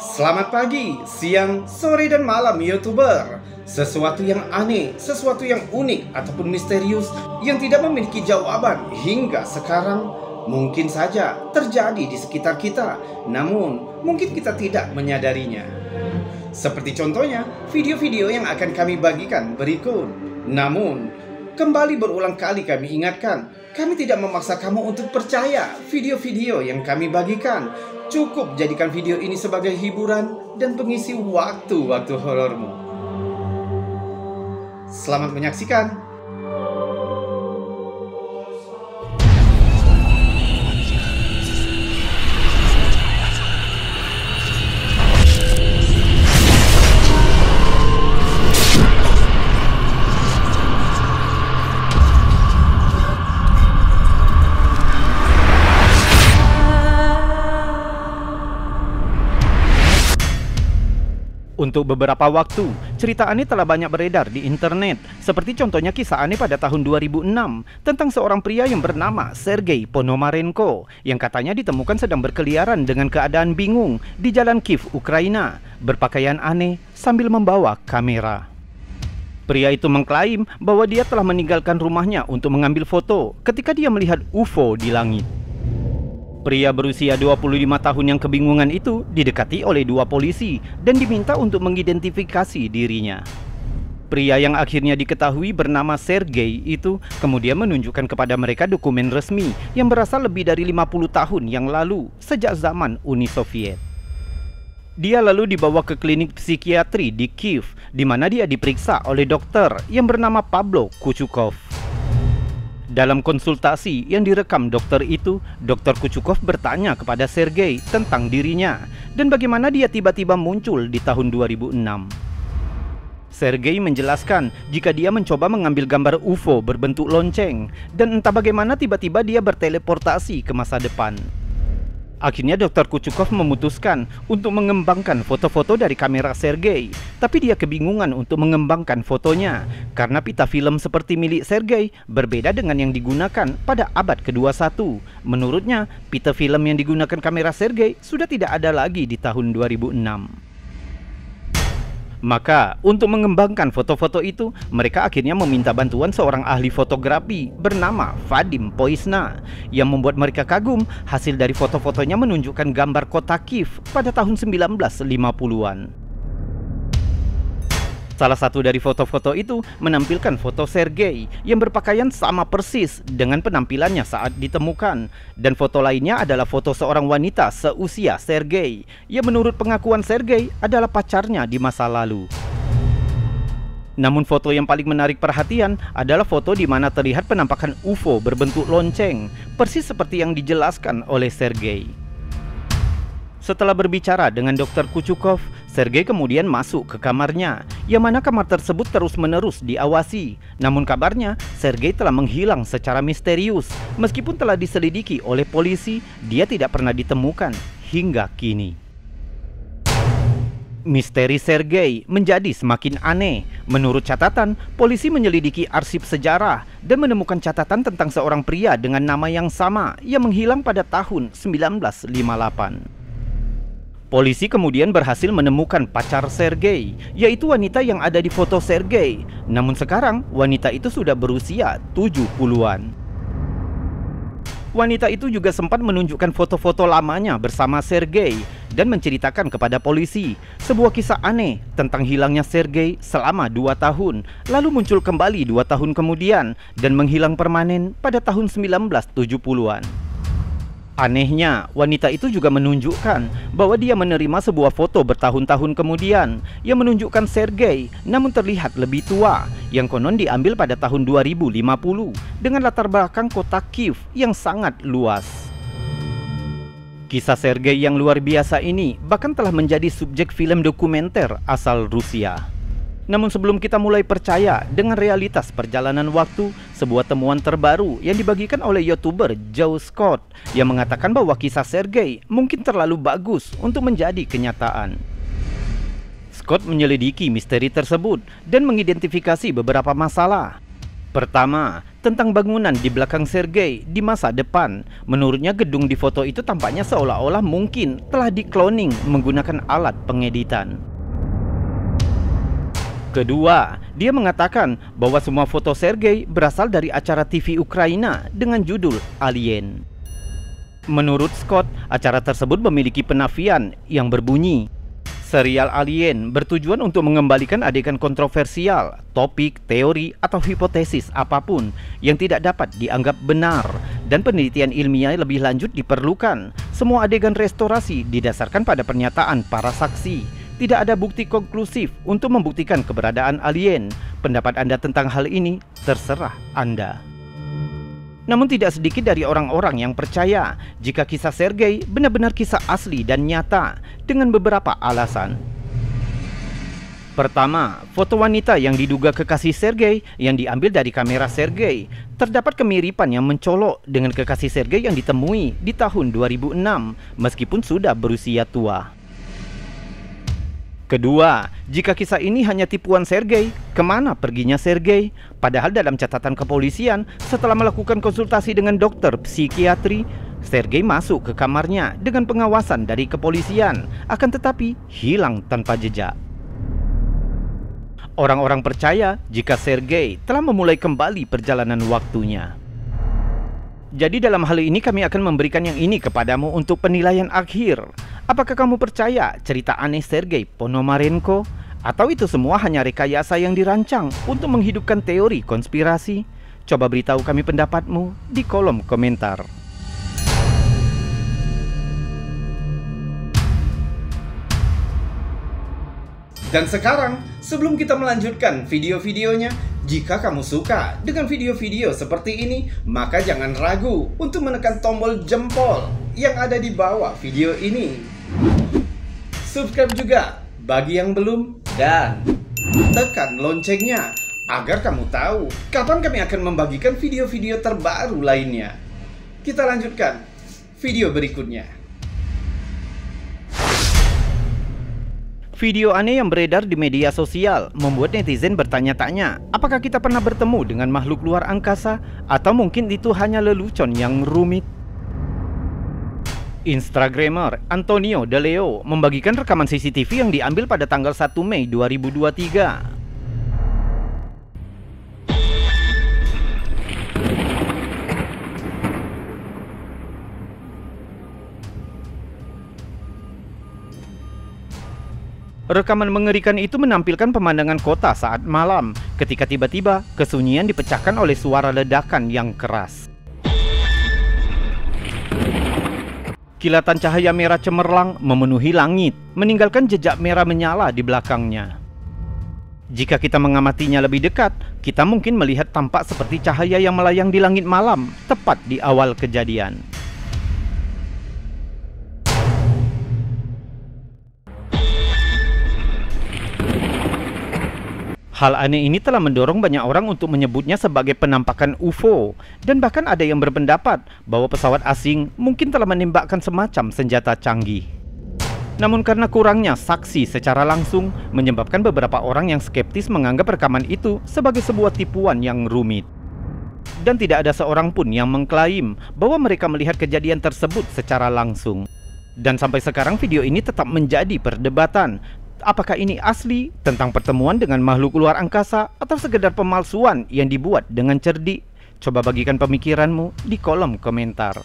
Selamat pagi, siang, sore, dan malam YouTuber. Sesuatu yang aneh, sesuatu yang unik ataupun misterius yang tidak memiliki jawaban hingga sekarang mungkin saja terjadi di sekitar kita, namun mungkin kita tidak menyadarinya. Seperti contohnya video-video yang akan kami bagikan berikut. Namun kembali berulang kali kami ingatkan, kami tidak memaksa kamu untuk percaya video-video yang kami bagikan. Cukup jadikan video ini sebagai hiburan dan pengisi waktu-waktu horormu. Selamat menyaksikan. Untuk beberapa waktu, cerita aneh telah banyak beredar di internet, seperti contohnya kisah aneh pada tahun 2006 tentang seorang pria yang bernama Sergei Ponomarenko yang katanya ditemukan sedang berkeliaran dengan keadaan bingung di jalan Kiev, Ukraina, berpakaian aneh sambil membawa kamera. Pria itu mengklaim bahwa dia telah meninggalkan rumahnya untuk mengambil foto ketika dia melihat UFO di langit. Pria berusia 25 tahun yang kebingungan itu didekati oleh dua polisi dan diminta untuk mengidentifikasi dirinya. Pria yang akhirnya diketahui bernama Sergei itu kemudian menunjukkan kepada mereka dokumen resmi yang berasal lebih dari 50 tahun yang lalu sejak zaman Uni Soviet. Dia lalu dibawa ke klinik psikiatri di Kiev, di mana dia diperiksa oleh dokter yang bernama Pablo Kuchukov. Dalam konsultasi yang direkam dokter itu, Dr. Kuchukov bertanya kepada Sergei tentang dirinya dan bagaimana dia tiba-tiba muncul di tahun 2006. Sergei menjelaskan jika dia mencoba mengambil gambar UFO berbentuk lonceng dan entah bagaimana tiba-tiba dia berteleportasi ke masa depan. Akhirnya Dr. Kuchukov memutuskan untuk mengembangkan foto-foto dari kamera Sergei, tapi dia kebingungan untuk mengembangkan fotonya karena pita film seperti milik Sergei berbeda dengan yang digunakan pada abad ke-21. Menurutnya, pita film yang digunakan kamera Sergei sudah tidak ada lagi di tahun 2006. Maka, untuk mengembangkan foto-foto itu, mereka akhirnya meminta bantuan seorang ahli fotografi bernama Vadim Poisna yang membuat mereka kagum. Hasil dari foto-fotonya menunjukkan gambar kota Kiev pada tahun 1950-an. Salah satu dari foto-foto itu menampilkan foto Sergei yang berpakaian sama persis dengan penampilannya saat ditemukan. Dan foto lainnya adalah foto seorang wanita seusia Sergei yang menurut pengakuan Sergei adalah pacarnya di masa lalu. Namun foto yang paling menarik perhatian adalah foto di mana terlihat penampakan UFO berbentuk lonceng, persis seperti yang dijelaskan oleh Sergei. Setelah berbicara dengan Dr. Kuchukov, Sergei kemudian masuk ke kamarnya, yang mana kamar tersebut terus-menerus diawasi. Namun kabarnya, Sergei telah menghilang secara misterius. Meskipun telah diselidiki oleh polisi, dia tidak pernah ditemukan hingga kini. Misteri Sergei menjadi semakin aneh. Menurut catatan, polisi menyelidiki arsip sejarah dan menemukan catatan tentang seorang pria dengan nama yang sama yang menghilang pada tahun 1958. Polisi kemudian berhasil menemukan pacar Sergei, yaitu wanita yang ada di foto Sergei. Namun sekarang, wanita itu sudah berusia 70-an. Wanita itu juga sempat menunjukkan foto-foto lamanya bersama Sergei dan menceritakan kepada polisi sebuah kisah aneh tentang hilangnya Sergei selama 2 tahun, lalu muncul kembali 2 tahun kemudian dan menghilang permanen pada tahun 1970-an. Anehnya, wanita itu juga menunjukkan bahwa dia menerima sebuah foto bertahun-tahun kemudian yang menunjukkan Sergei namun terlihat lebih tua, yang konon diambil pada tahun 2050 dengan latar belakang kota Kiev yang sangat luas. Kisah Sergei yang luar biasa ini bahkan telah menjadi subjek film dokumenter asal Rusia. Namun sebelum kita mulai percaya dengan realitas perjalanan waktu, sebuah temuan terbaru yang dibagikan oleh YouTuber Joe Scott yang mengatakan bahwa kisah Sergei mungkin terlalu bagus untuk menjadi kenyataan. Scott menyelidiki misteri tersebut dan mengidentifikasi beberapa masalah. Pertama, tentang bangunan di belakang Sergei di masa depan. Menurutnya gedung di foto itu tampaknya seolah-olah mungkin telah di-cloning menggunakan alat pengeditan. Kedua, dia mengatakan bahwa semua foto Sergei berasal dari acara TV Ukraina dengan judul Alien. Menurut Scott, acara tersebut memiliki penafian yang berbunyi, serial Alien bertujuan untuk mengembalikan adegan kontroversial, topik, teori, atau hipotesis apapun yang tidak dapat dianggap benar, dan penelitian ilmiah lebih lanjut diperlukan. Semua adegan restorasi didasarkan pada pernyataan para saksi. Tidak ada bukti konklusif untuk membuktikan keberadaan alien. Pendapat Anda tentang hal ini terserah Anda. Namun tidak sedikit dari orang-orang yang percaya jika kisah Sergei benar-benar kisah asli dan nyata dengan beberapa alasan. Pertama, foto wanita yang diduga kekasih Sergei yang diambil dari kamera Sergei. Terdapat kemiripan yang mencolok dengan kekasih Sergei yang ditemui di tahun 2006 meskipun sudah berusia tua. Kedua, jika kisah ini hanya tipuan Sergei, kemana perginya Sergei? Padahal dalam catatan kepolisian, setelah melakukan konsultasi dengan dokter psikiatri, Sergei masuk ke kamarnya dengan pengawasan dari kepolisian, akan tetapi hilang tanpa jejak. Orang-orang percaya jika Sergei telah memulai kembali perjalanan waktunya. Jadi dalam hal ini kami akan memberikan yang ini kepadamu untuk penilaian akhir. Apakah kamu percaya cerita aneh Sergei Ponomarenko? Atau itu semua hanya rekayasa yang dirancang untuk menghidupkan teori konspirasi? Coba beritahu kami pendapatmu di kolom komentar. Dan sekarang, sebelum kita melanjutkan video-videonya, jika kamu suka dengan video-video seperti ini, maka jangan ragu untuk menekan tombol jempol yang ada di bawah video ini. Subscribe juga bagi yang belum, dan tekan loncengnya agar kamu tahu kapan kami akan membagikan video-video terbaru lainnya. Kita lanjutkan video berikutnya. Video aneh yang beredar di media sosial membuat netizen bertanya-tanya, apakah kita pernah bertemu dengan makhluk luar angkasa atau mungkin itu hanya lelucon yang rumit? Instagramer Antonio De Leo membagikan rekaman CCTV yang diambil pada tanggal 1 Mei 2023. Rekaman mengerikan itu menampilkan pemandangan kota saat malam, ketika tiba-tiba kesunyian dipecahkan oleh suara ledakan yang keras. Kilatan cahaya merah cemerlang memenuhi langit, meninggalkan jejak merah menyala di belakangnya. Jika kita mengamatinya lebih dekat, kita mungkin melihat tampak seperti cahaya yang melayang di langit malam, tepat di awal kejadian. Hal aneh ini telah mendorong banyak orang untuk menyebutnya sebagai penampakan UFO, dan bahkan ada yang berpendapat bahwa pesawat asing mungkin telah menembakkan semacam senjata canggih. Namun karena kurangnya saksi secara langsung, menyebabkan beberapa orang yang skeptis menganggap rekaman itu sebagai sebuah tipuan yang rumit. Dan tidak ada seorang pun yang mengklaim bahwa mereka melihat kejadian tersebut secara langsung. Dan sampai sekarang video ini tetap menjadi perdebatan. Apakah ini asli tentang pertemuan dengan makhluk luar angkasa atau sekedar pemalsuan yang dibuat dengan cerdik? Coba bagikan pemikiranmu di kolom komentar.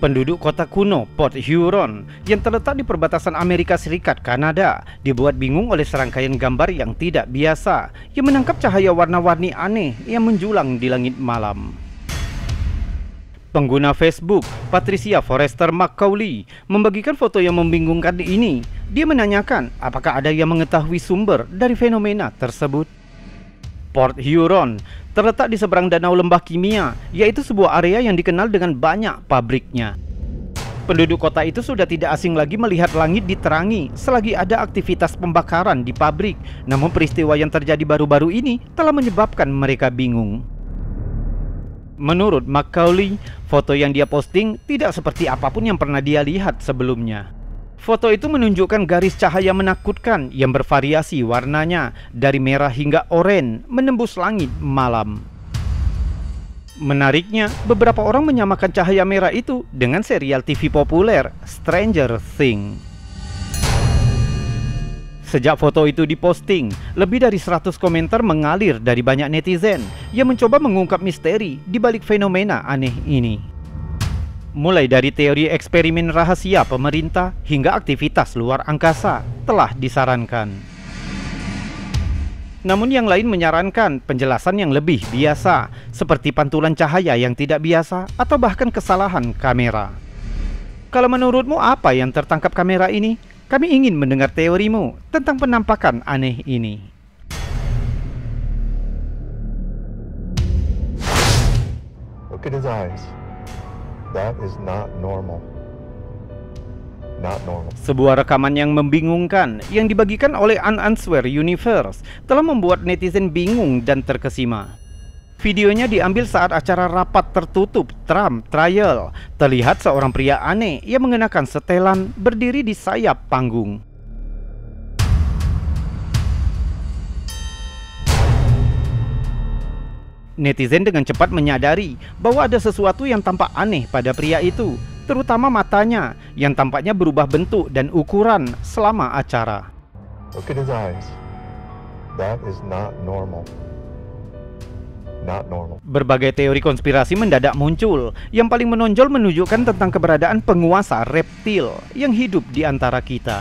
Penduduk kota kuno Port Huron yang terletak di perbatasan Amerika Serikat Kanada dibuat bingung oleh serangkaian gambar yang tidak biasa yang menangkap cahaya warna-warni aneh yang menjulang di langit malam. Pengguna Facebook Patricia Forrester McCauley membagikan foto yang membingungkan ini. Dia menanyakan apakah ada yang mengetahui sumber dari fenomena tersebut. Port Huron terletak di seberang danau lembah kimia, yaitu sebuah area yang dikenal dengan banyak pabriknya. Penduduk kota itu sudah tidak asing lagi melihat langit diterangi selagi ada aktivitas pembakaran di pabrik. Namun peristiwa yang terjadi baru-baru ini telah menyebabkan mereka bingung. Menurut Macaulay, foto yang dia posting tidak seperti apapun yang pernah dia lihat sebelumnya. Foto itu menunjukkan garis cahaya menakutkan yang bervariasi warnanya dari merah hingga oranye menembus langit malam. Menariknya, beberapa orang menyamakan cahaya merah itu dengan serial TV populer Stranger Things. Sejak foto itu diposting, lebih dari 100 komentar mengalir dari banyak netizen yang mencoba mengungkap misteri di balik fenomena aneh ini. Mulai dari teori eksperimen rahasia pemerintah hingga aktivitas luar angkasa telah disarankan. Namun yang lain menyarankan penjelasan yang lebih biasa, seperti pantulan cahaya yang tidak biasa atau bahkan kesalahan kamera. Kalau menurutmu apa yang tertangkap kamera ini? Kami ingin mendengar teorimu tentang penampakan aneh ini. Look at his eyes. That is not normal. Not normal. Sebuah rekaman yang membingungkan yang dibagikan oleh Unanswered Universe telah membuat netizen bingung dan terkesima. Videonya diambil saat acara rapat tertutup Trump Trial. Terlihat seorang pria aneh yang mengenakan setelan berdiri di sayap panggung. Netizen dengan cepat menyadari bahwa ada sesuatu yang tampak aneh pada pria itu, terutama matanya yang tampaknya berubah bentuk dan ukuran selama acara. Look at his eyes. That is not normal. Not normal. Berbagai teori konspirasi mendadak muncul. Yang paling menonjol menunjukkan tentang keberadaan penguasa reptil yang hidup di antara kita.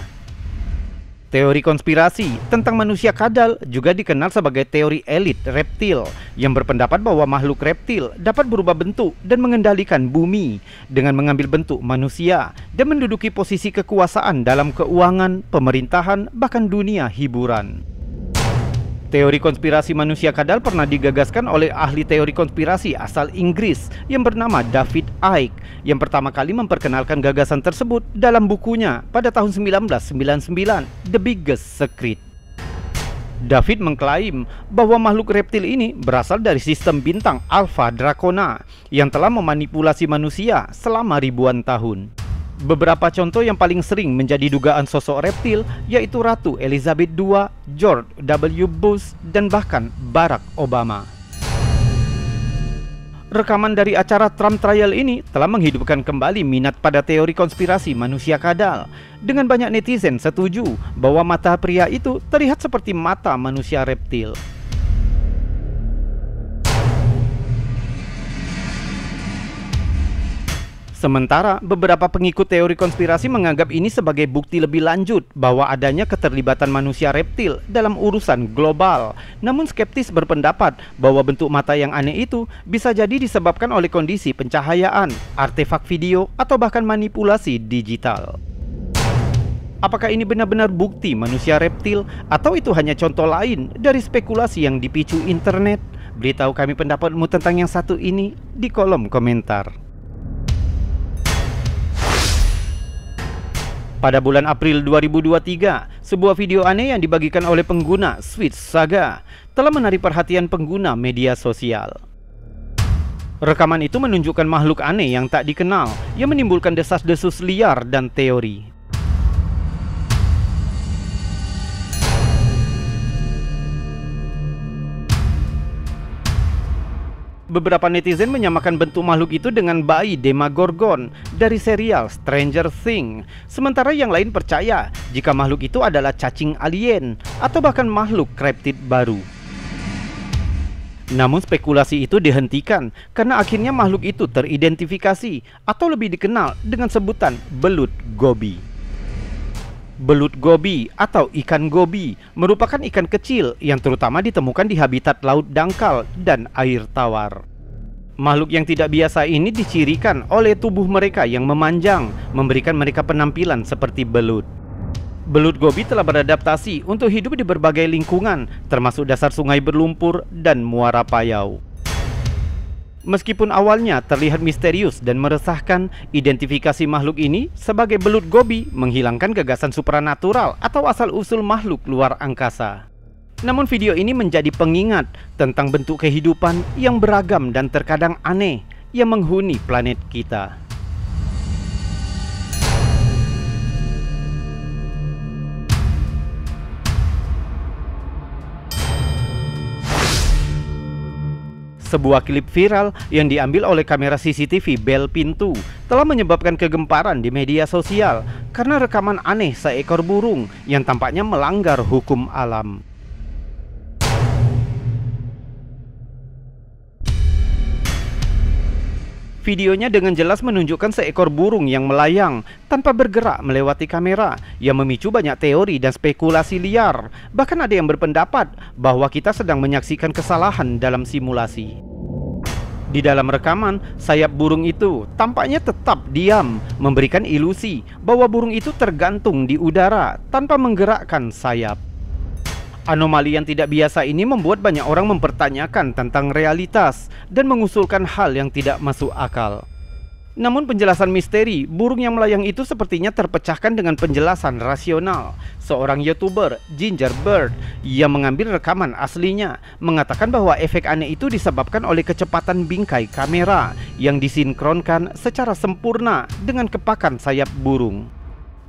Teori konspirasi tentang manusia kadal juga dikenal sebagai teori elit reptil, yang berpendapat bahwa makhluk reptil dapat berubah bentuk dan mengendalikan bumi dengan mengambil bentuk manusia dan menduduki posisi kekuasaan dalam keuangan, pemerintahan, bahkan dunia hiburan. Teori konspirasi manusia kadal pernah digagaskan oleh ahli teori konspirasi asal Inggris yang bernama David Icke, yang pertama kali memperkenalkan gagasan tersebut dalam bukunya pada tahun 1999, The Biggest Secret. David mengklaim bahwa makhluk reptil ini berasal dari sistem bintang Alpha Dracona yang telah memanipulasi manusia selama ribuan tahun. Beberapa contoh yang paling sering menjadi dugaan sosok reptil yaitu Ratu Elizabeth II, George W. Bush, dan bahkan Barack Obama. Rekaman dari acara Trump Trial ini telah menghidupkan kembali minat pada teori konspirasi manusia kadal. Dengan banyak netizen setuju bahwa mata pria itu terlihat seperti mata manusia reptil. Sementara beberapa pengikut teori konspirasi menganggap ini sebagai bukti lebih lanjut bahwa adanya keterlibatan manusia reptil dalam urusan global. Namun skeptis berpendapat bahwa bentuk mata yang aneh itu bisa jadi disebabkan oleh kondisi pencahayaan, artefak video, atau bahkan manipulasi digital. Apakah ini benar-benar bukti manusia reptil atau itu hanya contoh lain dari spekulasi yang dipicu internet? Beritahu kami pendapatmu tentang yang satu ini di kolom komentar. Pada bulan April 2023, sebuah video aneh yang dibagikan oleh pengguna Switch Saga telah menarik perhatian pengguna media sosial. Rekaman itu menunjukkan makhluk aneh yang tak dikenal yang menimbulkan desas-desus liar dan teori. Beberapa netizen menyamakan bentuk makhluk itu dengan bayi Demogorgon dari serial Stranger Things. Sementara yang lain percaya jika makhluk itu adalah cacing alien atau bahkan makhluk kriptid baru. Namun spekulasi itu dihentikan karena akhirnya makhluk itu teridentifikasi atau lebih dikenal dengan sebutan belut gobi. Belut gobi atau ikan gobi merupakan ikan kecil yang terutama ditemukan di habitat laut dangkal dan air tawar. Makhluk yang tidak biasa ini dicirikan oleh tubuh mereka yang memanjang, memberikan mereka penampilan seperti belut. Belut gobi telah beradaptasi untuk hidup di berbagai lingkungan, termasuk dasar sungai berlumpur dan muara payau. Meskipun awalnya terlihat misterius dan meresahkan, identifikasi makhluk ini sebagai belut gobi menghilangkan gagasan supranatural atau asal-usul makhluk luar angkasa. Namun video ini menjadi pengingat tentang bentuk kehidupan yang beragam dan terkadang aneh yang menghuni planet kita. Sebuah klip viral yang diambil oleh kamera CCTV bel pintu telah menyebabkan kegemparan di media sosial karena rekaman aneh seekor burung yang tampaknya melanggar hukum alam. Videonya dengan jelas menunjukkan seekor burung yang melayang tanpa bergerak melewati kamera yang memicu banyak teori dan spekulasi liar. Bahkan ada yang berpendapat bahwa kita sedang menyaksikan kesalahan dalam simulasi. Di dalam rekaman, sayap burung itu tampaknya tetap diam, memberikan ilusi bahwa burung itu tergantung di udara tanpa menggerakkan sayap. Anomali yang tidak biasa ini membuat banyak orang mempertanyakan tentang realitas dan mengusulkan hal yang tidak masuk akal. Namun penjelasan misteri burung yang melayang itu sepertinya terpecahkan dengan penjelasan rasional. Seorang YouTuber, Gingerbird, yang mengambil rekaman aslinya, mengatakan bahwa efek aneh itu disebabkan oleh kecepatan bingkai kamera yang disinkronkan secara sempurna dengan kepakan sayap burung.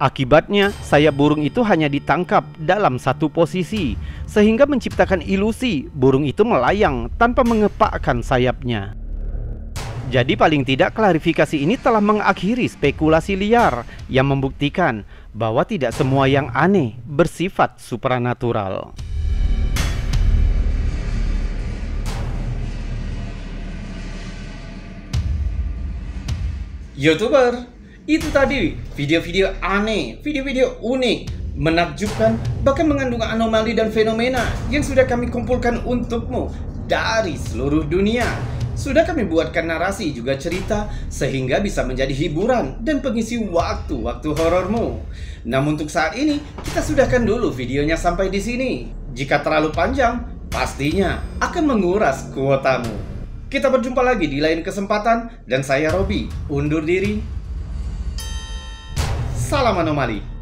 Akibatnya, sayap burung itu hanya ditangkap dalam satu posisi, sehingga menciptakan ilusi burung itu melayang tanpa mengepakkan sayapnya. Jadi paling tidak klarifikasi ini telah mengakhiri spekulasi liar yang membuktikan bahwa tidak semua yang aneh bersifat supranatural. YouTuber, itu tadi video-video aneh, video-video unik, menakjubkan, bahkan mengandung anomali dan fenomena yang sudah kami kumpulkan untukmu dari seluruh dunia. Sudah kami buatkan narasi juga cerita sehingga bisa menjadi hiburan dan pengisi waktu-waktu horormu. Namun untuk saat ini kita sudahkan dulu videonya sampai di sini. Jika terlalu panjang, pastinya akan menguras kuotamu. Kita berjumpa lagi di lain kesempatan dan saya Robi undur diri. Salam anomali.